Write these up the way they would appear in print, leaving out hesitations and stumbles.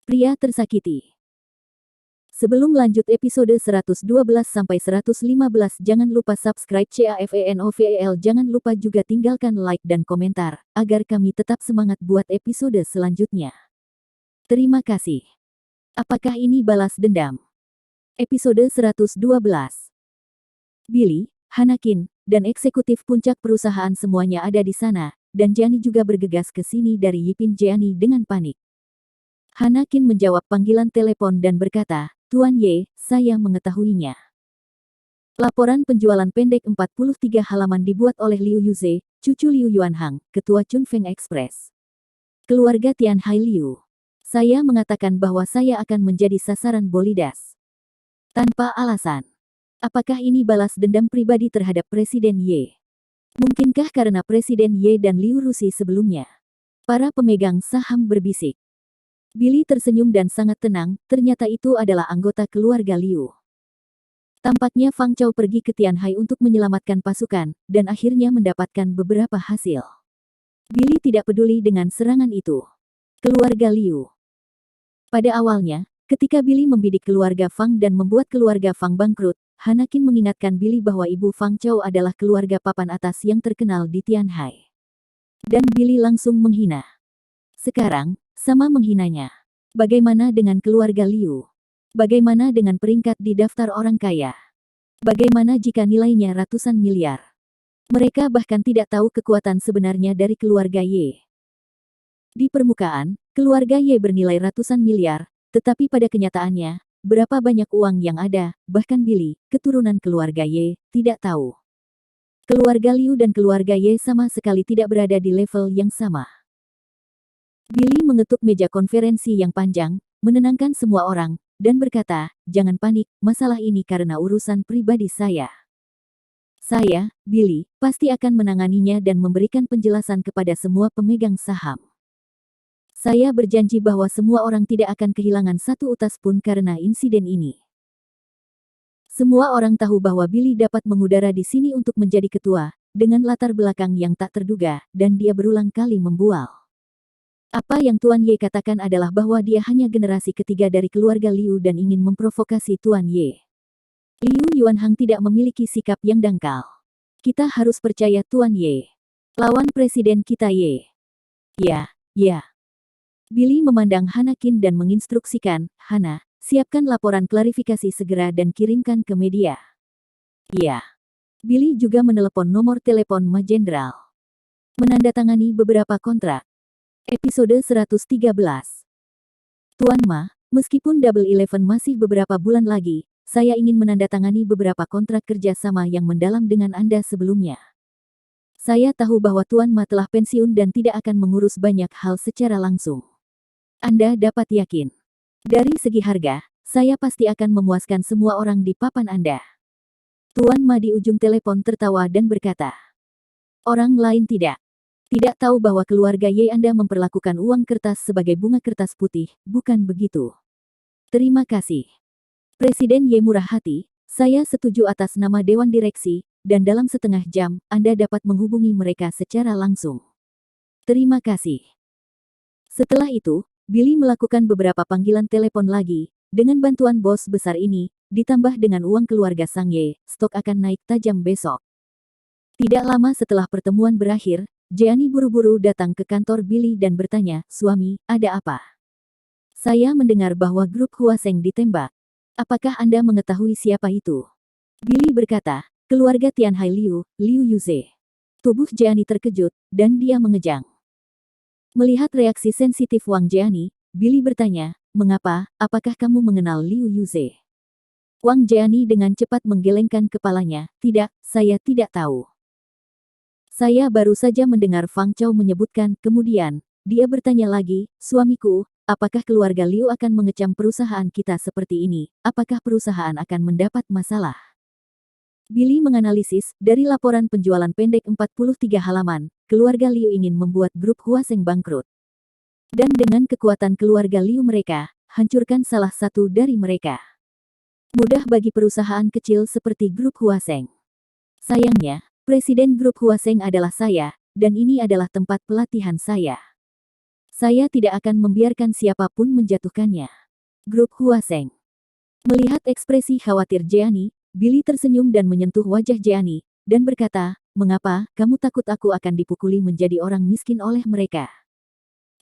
Pria tersakiti. Sebelum lanjut episode 112-115, jangan lupa subscribe CAFENOVEL. Jangan lupa juga tinggalkan like dan komentar, agar kami tetap semangat buat episode selanjutnya. Terima kasih. Apakah ini balas dendam? Episode 112. Billy, Hanakin, dan eksekutif puncak perusahaan semuanya ada di sana, dan Gianni juga bergegas ke sini dari Yipin Gianni dengan panik. Hanakin menjawab panggilan telepon dan berkata, "Tuan Ye, saya mengetahuinya." Laporan penjualan pendek 43 halaman dibuat oleh Liu Yuze, cucu Liu Yuanhang, ketua Chunfeng Express. Keluarga Tianhai Liu. Saya mengatakan bahwa saya akan menjadi sasaran bolidas. Tanpa alasan. Apakah ini balas dendam pribadi terhadap Presiden Ye? Mungkinkah karena Presiden Ye dan Liu Rusi sebelumnya? Para pemegang saham berbisik. Billy tersenyum dan sangat tenang, ternyata itu adalah anggota keluarga Liu. Tampaknya Fang Chao pergi ke Tianhai untuk menyelamatkan pasukan, dan akhirnya mendapatkan beberapa hasil. Billy tidak peduli dengan serangan itu. Keluarga Liu. Pada awalnya, ketika Billy membidik keluarga Fang dan membuat keluarga Fang bangkrut, Hanakin mengingatkan Billy bahwa ibu Fang Chao adalah keluarga papan atas yang terkenal di Tianhai. Dan Billy langsung menghina. Sekarang, sama menghinanya. Bagaimana dengan keluarga Liu? Bagaimana dengan peringkat di daftar orang kaya? Bagaimana jika nilainya ratusan miliar? Mereka bahkan tidak tahu kekuatan sebenarnya dari keluarga Ye. Di permukaan, keluarga Ye bernilai ratusan miliar, tetapi pada kenyataannya, berapa banyak uang yang ada, bahkan Billy, keturunan keluarga Ye, tidak tahu. Keluarga Liu dan keluarga Ye sama sekali tidak berada di level yang sama. Billy mengetuk meja konferensi yang panjang, menenangkan semua orang, dan berkata, "Jangan panik, masalah ini karena urusan pribadi saya. Saya, Billy, pasti akan menanganinya dan memberikan penjelasan kepada semua pemegang saham. Saya berjanji bahwa semua orang tidak akan kehilangan satu utas pun karena insiden ini." Semua orang tahu bahwa Billy dapat mengudara di sini untuk menjadi ketua, dengan latar belakang yang tak terduga, dan dia berulang kali membual. Apa yang Tuan Ye katakan adalah bahwa dia hanya generasi ketiga dari keluarga Liu dan ingin memprovokasi Tuan Ye. Liu Yuanhang tidak memiliki sikap yang dangkal. Kita harus percaya Tuan Ye. Lawan presiden kita Ye. Ya, ya. Billy memandang Hanakin dan menginstruksikan, "Hana, siapkan laporan klarifikasi segera dan kirimkan ke media." Ya. Billy juga menelepon nomor telepon Ma Jenderal. Menandatangani beberapa kontrak. Episode 113. Tuan Ma, meskipun Double 11 masih beberapa bulan lagi, saya ingin menandatangani beberapa kontrak kerjasama yang mendalam dengan Anda sebelumnya. Saya tahu bahwa Tuan Ma telah pensiun dan tidak akan mengurus banyak hal secara langsung. Anda dapat yakin. Dari segi harga, saya pasti akan memuaskan semua orang di papan Anda. Tuan Ma di ujung telepon tertawa dan berkata, "Orang lain tidak tahu bahwa keluarga Ye Anda memperlakukan uang kertas sebagai bunga kertas putih, bukan begitu? Terima kasih. Presiden Ye murah hati, saya setuju atas nama Dewan Direksi, dan dalam setengah jam, Anda dapat menghubungi mereka secara langsung. Terima kasih." Setelah itu, Billy melakukan beberapa panggilan telepon lagi, dengan bantuan bos besar ini, ditambah dengan uang keluarga Sang Ye, stok akan naik tajam besok. Tidak lama setelah pertemuan berakhir, Gianni buru-buru datang ke kantor Billy dan bertanya, "Suami, ada apa?" "Saya mendengar bahwa grup Huaseng ditembak. Apakah Anda mengetahui siapa itu?" Billy berkata, "Keluarga Tianhai Liu, Liu Yuze." Tubuh Gianni terkejut, dan dia mengejang. Melihat reaksi sensitif Wang Gianni, Billy bertanya, "Mengapa? Apakah kamu mengenal Liu Yuze?" Wang Gianni dengan cepat menggelengkan kepalanya, "Tidak, saya tidak tahu. Saya baru saja mendengar Fang Chao menyebutkan." Kemudian, dia bertanya lagi, "Suamiku, apakah keluarga Liu akan mengecam perusahaan kita seperti ini? Apakah perusahaan akan mendapat masalah?" Billy menganalisis, dari laporan penjualan pendek 43 halaman, keluarga Liu ingin membuat grup Huaseng bangkrut. Dan dengan kekuatan keluarga Liu mereka, hancurkan salah satu dari mereka. Mudah bagi perusahaan kecil seperti grup Huaseng. Sayangnya, Presiden grup Huaseng adalah saya, dan ini adalah tempat pelatihan saya. Saya tidak akan membiarkan siapapun menjatuhkannya. Grup Huaseng. Melihat ekspresi khawatir Jeani, Billy tersenyum dan menyentuh wajah Jeani, dan berkata, "Mengapa kamu takut aku akan dipukuli menjadi orang miskin oleh mereka?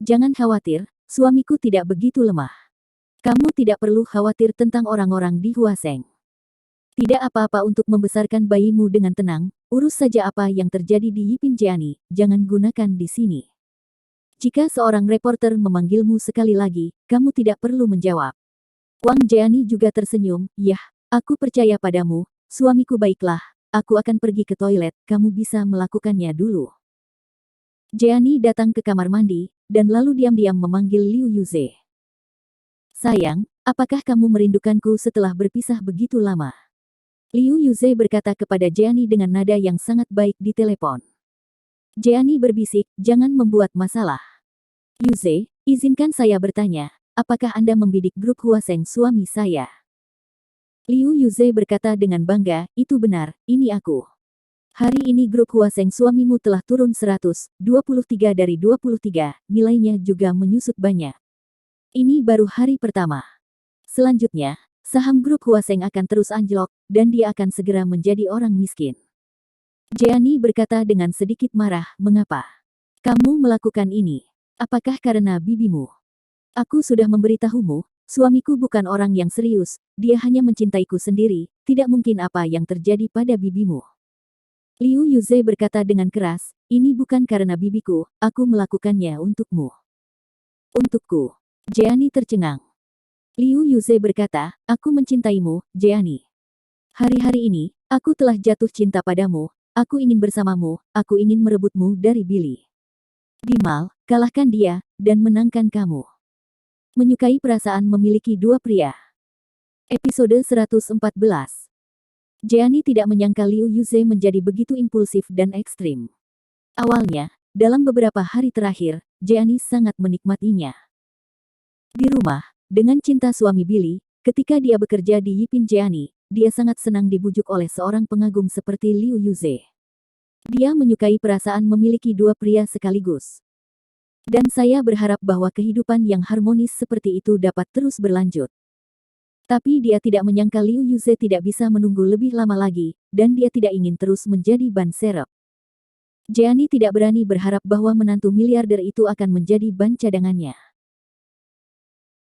Jangan khawatir, suamiku tidak begitu lemah. Kamu tidak perlu khawatir tentang orang-orang di Huaseng. Tidak apa-apa untuk membesarkan bayimu dengan tenang, urus saja apa yang terjadi di Yipin Jeani, jangan gunakan di sini. Jika seorang reporter memanggilmu sekali lagi, kamu tidak perlu menjawab." Wang Jeani juga tersenyum, "Yah, aku percaya padamu, suamiku baiklah, aku akan pergi ke toilet, kamu bisa melakukannya dulu." Jeani datang ke kamar mandi, dan lalu diam-diam memanggil Liu Yuze. "Sayang, apakah kamu merindukanku setelah berpisah begitu lama?" Liu Yuze berkata kepada Jeani dengan nada yang sangat baik di telepon. Jeani berbisik, "Jangan membuat masalah. Yuze, izinkan saya bertanya, apakah Anda membidik grup Huaseng suami saya?" Liu Yuze berkata dengan bangga, "Itu benar, ini aku. Hari ini grup Huaseng suamimu telah turun 123 dari 23, nilainya juga menyusut banyak. Ini baru hari pertama. Selanjutnya, saham grup Huaseng akan terus anjlok, dan dia akan segera menjadi orang miskin." Jeani berkata dengan sedikit marah, "Mengapa kamu melakukan ini? Apakah karena bibimu? Aku sudah memberitahumu, suamiku bukan orang yang serius, dia hanya mencintaiku sendiri, tidak mungkin apa yang terjadi pada bibimu." Liu Yuze berkata dengan keras, "Ini bukan karena bibiku, aku melakukannya untukmu." "Untukku?" Jeani tercengang. Liu Yuze berkata, "Aku mencintaimu, Jeani. Hari-hari ini, aku telah jatuh cinta padamu, aku ingin bersamamu, aku ingin merebutmu dari Billy. Bimal, kalahkan dia, dan menangkan kamu." Menyukai perasaan memiliki dua pria. Episode 114. Jeani tidak menyangka Liu Yuze menjadi begitu impulsif dan ekstrim. Awalnya, dalam beberapa hari terakhir, Jeani sangat menikmatinya. Di rumah, dengan cinta suami Billy, ketika dia bekerja di Yipin Jeani, dia sangat senang dibujuk oleh seorang pengagum seperti Liu Yuze. Dia menyukai perasaan memiliki dua pria sekaligus. Dan saya berharap bahwa kehidupan yang harmonis seperti itu dapat terus berlanjut. Tapi dia tidak menyangka Liu Yuze tidak bisa menunggu lebih lama lagi, dan dia tidak ingin terus menjadi ban serep. Jeani tidak berani berharap bahwa menantu miliarder itu akan menjadi ban cadangannya.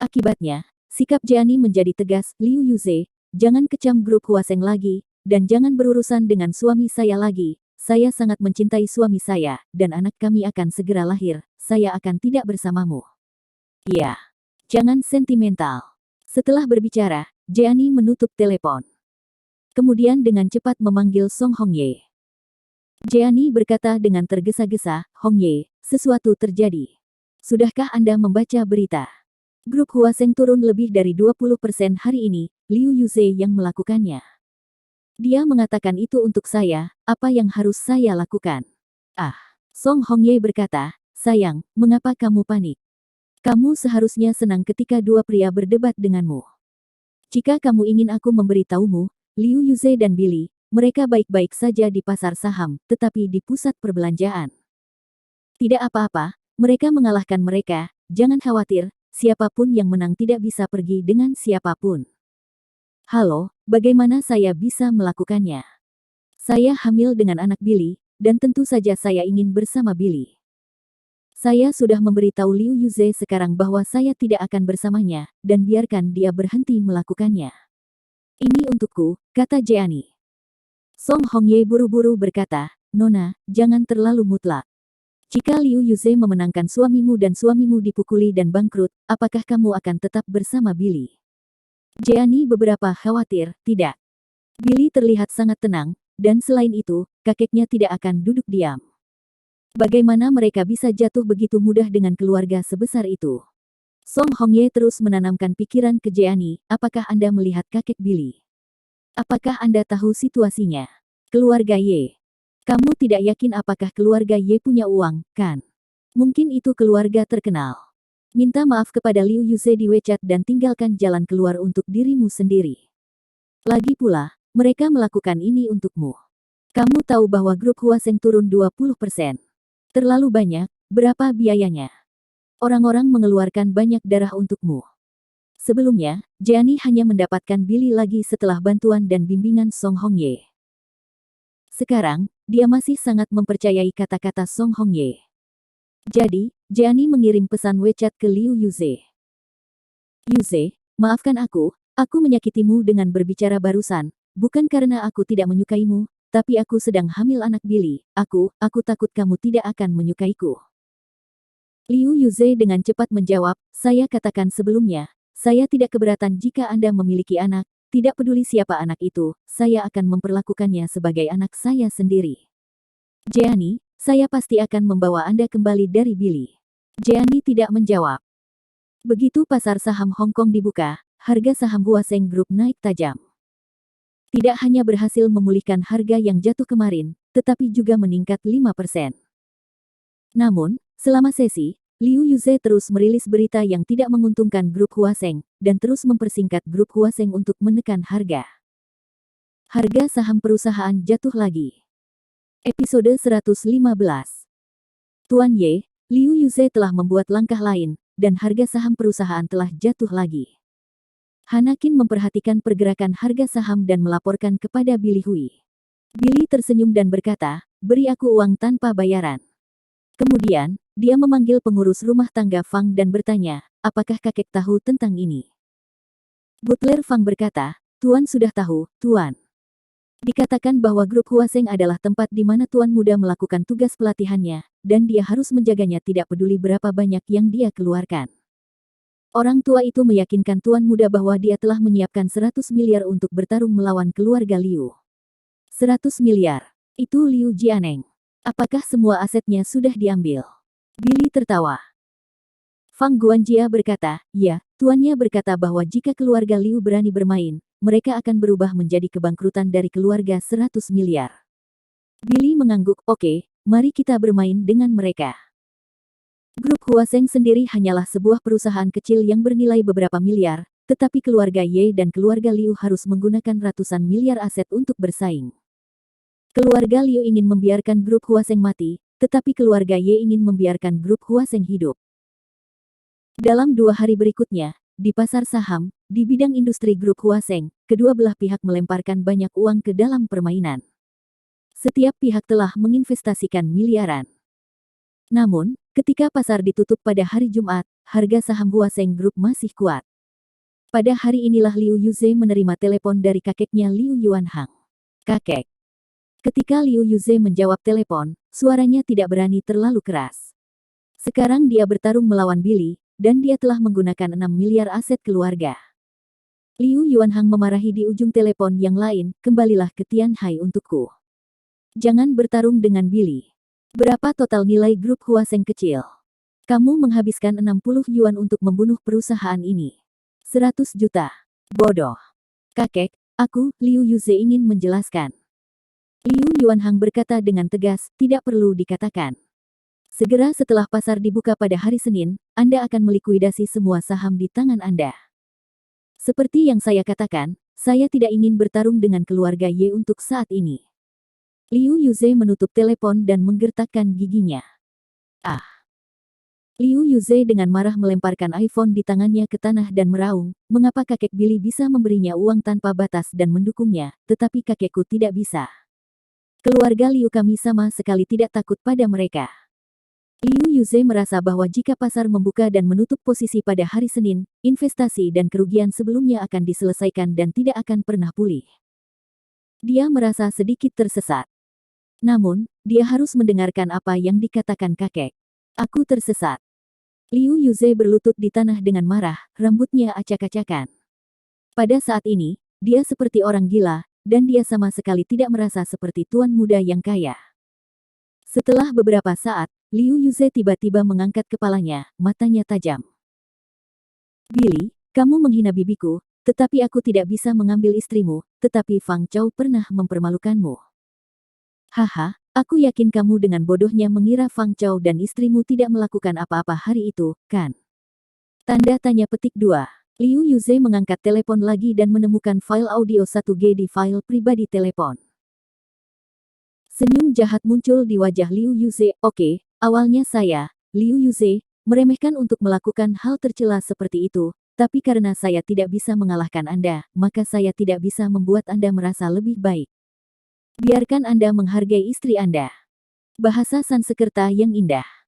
Akibatnya, sikap Jeani menjadi tegas, "Liu Yuze, jangan kecam grup Huaseng lagi, dan jangan berurusan dengan suami saya lagi. Saya sangat mencintai suami saya, dan anak kami akan segera lahir, saya akan tidak bersamamu. Ya, jangan sentimental." Setelah berbicara, Jeani menutup telepon. Kemudian dengan cepat memanggil Song Hongye. Jeani berkata dengan tergesa-gesa, "Hongye, sesuatu terjadi. Sudahkah Anda membaca berita? Grup Huaseng turun lebih dari 20% hari ini, Liu Yuze yang melakukannya. Dia mengatakan itu untuk saya, apa yang harus saya lakukan?" "Ah." Song Hongye berkata, "Sayang, mengapa kamu panik? Kamu seharusnya senang ketika dua pria berdebat denganmu. Jika kamu ingin aku memberitahumu, Liu Yuze dan Billy, mereka baik-baik saja di pasar saham, tetapi di pusat perbelanjaan. Tidak apa-apa, mereka mengalahkan mereka, jangan khawatir, siapapun yang menang tidak bisa pergi dengan siapapun." "Halo, bagaimana saya bisa melakukannya? Saya hamil dengan anak Billy, dan tentu saja saya ingin bersama Billy. Saya sudah memberitahu Liu Yuze sekarang bahwa saya tidak akan bersamanya, dan biarkan dia berhenti melakukannya." "Ini untukku," kata Jeani. Song Hongye buru-buru berkata, "Nona, jangan terlalu mutlak. Jika Liu Yuze memenangkan suamimu dan suamimu dipukuli dan bangkrut, apakah kamu akan tetap bersama Billy?" Jeani beberapa khawatir, "Tidak." Billy terlihat sangat tenang, dan selain itu, kakeknya tidak akan duduk diam. Bagaimana mereka bisa jatuh begitu mudah dengan keluarga sebesar itu? Song Hongye terus menanamkan pikiran ke Jeani, "Apakah Anda melihat kakek Billy? Apakah Anda tahu situasinya? Keluarga Ye. Kamu tidak yakin apakah keluarga Ye punya uang, kan? Mungkin itu keluarga terkenal. Minta maaf kepada Liu Yuze di WeChat dan tinggalkan jalan keluar untuk dirimu sendiri. Lagi pula, mereka melakukan ini untukmu. Kamu tahu bahwa grup Huaseng turun 20%. Terlalu banyak, berapa biayanya? Orang-orang mengeluarkan banyak darah untukmu. Sebelumnya, Jeannie hanya mendapatkan Billy lagi setelah bantuan dan bimbingan Song Hongye. Sekarang, dia masih sangat mempercayai kata-kata Song Hongye. Jadi, Jeannie mengirim pesan WeChat ke Liu Yuze. Yuze, maafkan aku menyakitimu dengan berbicara barusan, bukan karena aku tidak menyukaimu, tapi aku sedang hamil anak Billy, aku takut kamu tidak akan menyukaiku. Liu Yuze dengan cepat menjawab, saya katakan sebelumnya, saya tidak keberatan jika Anda memiliki anak, tidak peduli siapa anak itu, saya akan memperlakukannya sebagai anak saya sendiri. Jeannie, saya pasti akan membawa Anda kembali dari Billy. Jeannie tidak menjawab. Begitu pasar saham Hong Kong dibuka, harga saham Huaseng Group naik tajam. Tidak hanya berhasil memulihkan harga yang jatuh kemarin, tetapi juga meningkat 5%. Namun, selama sesi, Liu Yuze terus merilis berita yang tidak menguntungkan grup Huaseng, dan terus mempersingkat grup Huaseng untuk menekan harga. Harga saham perusahaan jatuh lagi. Episode 115. Tuan Ye, Liu Yuze telah membuat langkah lain, dan harga saham perusahaan telah jatuh lagi. Hanakin memperhatikan pergerakan harga saham dan melaporkan kepada Billy Hui. Billy tersenyum dan berkata, beri aku uang tanpa bayaran. Kemudian, dia memanggil pengurus rumah tangga Fang dan bertanya, apakah kakek tahu tentang ini? Butler Fang berkata, Tuan sudah tahu, Tuan. Dikatakan bahwa grup Huaseng adalah tempat di mana Tuan muda melakukan tugas pelatihannya, dan dia harus menjaganya tidak peduli berapa banyak yang dia keluarkan. Orang tua itu meyakinkan Tuan muda bahwa dia telah menyiapkan 100 miliar untuk bertarung melawan keluarga Liu. 100 miliar. Itu Liu Jianeng. Apakah semua asetnya sudah diambil? Billy tertawa. Fang Guanjia berkata, ya, tuannya berkata bahwa jika keluarga Liu berani bermain, mereka akan berubah menjadi kebangkrutan dari keluarga 100 miliar. Billy mengangguk, oke, mari kita bermain dengan mereka. Grup Huaseng sendiri hanyalah sebuah perusahaan kecil yang bernilai beberapa miliar, tetapi keluarga Ye dan keluarga Liu harus menggunakan ratusan miliar aset untuk bersaing. Keluarga Liu ingin membiarkan grup Huaseng mati, tetapi keluarga Ye ingin membiarkan grup Huaseng hidup. Dalam 2 hari berikutnya, di pasar saham, di bidang industri grup Huaseng, kedua belah pihak melemparkan banyak uang ke dalam permainan. Setiap pihak telah menginvestasikan miliaran. Namun, ketika pasar ditutup pada hari Jumat, harga saham Huaseng Group masih kuat. Pada hari inilah Liu Yuze menerima telepon dari kakeknya Liu Yuanhang. Kakek. Ketika Liu Yuze menjawab telepon, suaranya tidak berani terlalu keras. Sekarang dia bertarung melawan Billy, dan dia telah menggunakan 6 miliar aset keluarga. Liu Yuanhang memarahi di ujung telepon yang lain, kembalilah ke Tianhai untukku. Jangan bertarung dengan Billy. Berapa total nilai grup Huaseng kecil? Kamu menghabiskan 60 yuan untuk membunuh perusahaan ini. 100 juta. Bodoh. Kakek, aku, Liu Yuze ingin menjelaskan. Liu Yuanhang berkata dengan tegas, tidak perlu dikatakan. Segera setelah pasar dibuka pada hari Senin, Anda akan melikuidasi semua saham di tangan Anda. Seperti yang saya katakan, saya tidak ingin bertarung dengan keluarga Ye untuk saat ini. Liu Yuze menutup telepon dan menggertakkan giginya. Ah! Liu Yuze dengan marah melemparkan iPhone di tangannya ke tanah dan meraung, mengapa kakek Billy bisa memberinya uang tanpa batas dan mendukungnya, tetapi kakekku tidak bisa. Keluarga Liu kami sama sekali tidak takut pada mereka. Liu Yuze merasa bahwa jika pasar membuka dan menutup posisi pada hari Senin, investasi dan kerugian sebelumnya akan diselesaikan dan tidak akan pernah pulih. Dia merasa sedikit tersesat. Namun, dia harus mendengarkan apa yang dikatakan kakek. Aku tersesat. Liu Yuze berlutut di tanah dengan marah, rambutnya acak-acakan. Pada saat ini, dia seperti orang gila, dan dia sama sekali tidak merasa seperti tuan muda yang kaya. Setelah beberapa saat, Liu Yuze tiba-tiba mengangkat kepalanya, matanya tajam. Billy, kamu menghina bibiku, tetapi aku tidak bisa mengambil istrimu, tetapi Fang Chao pernah mempermalukanmu. Haha, aku yakin kamu dengan bodohnya mengira Fang Chao dan istrimu tidak melakukan apa-apa hari itu, kan? Tanda tanya petik 2. Liu Yuze mengangkat telepon lagi dan menemukan file audio 1G di file pribadi telepon. Senyum jahat muncul di wajah Liu Yuze. Oke, awalnya saya, Liu Yuze, Meremehkan untuk melakukan hal tercela seperti itu, tapi karena saya tidak bisa mengalahkan Anda, maka saya tidak bisa membuat Anda merasa lebih baik. Biarkan Anda menghargai istri Anda. Bahasa Sanskerta yang indah.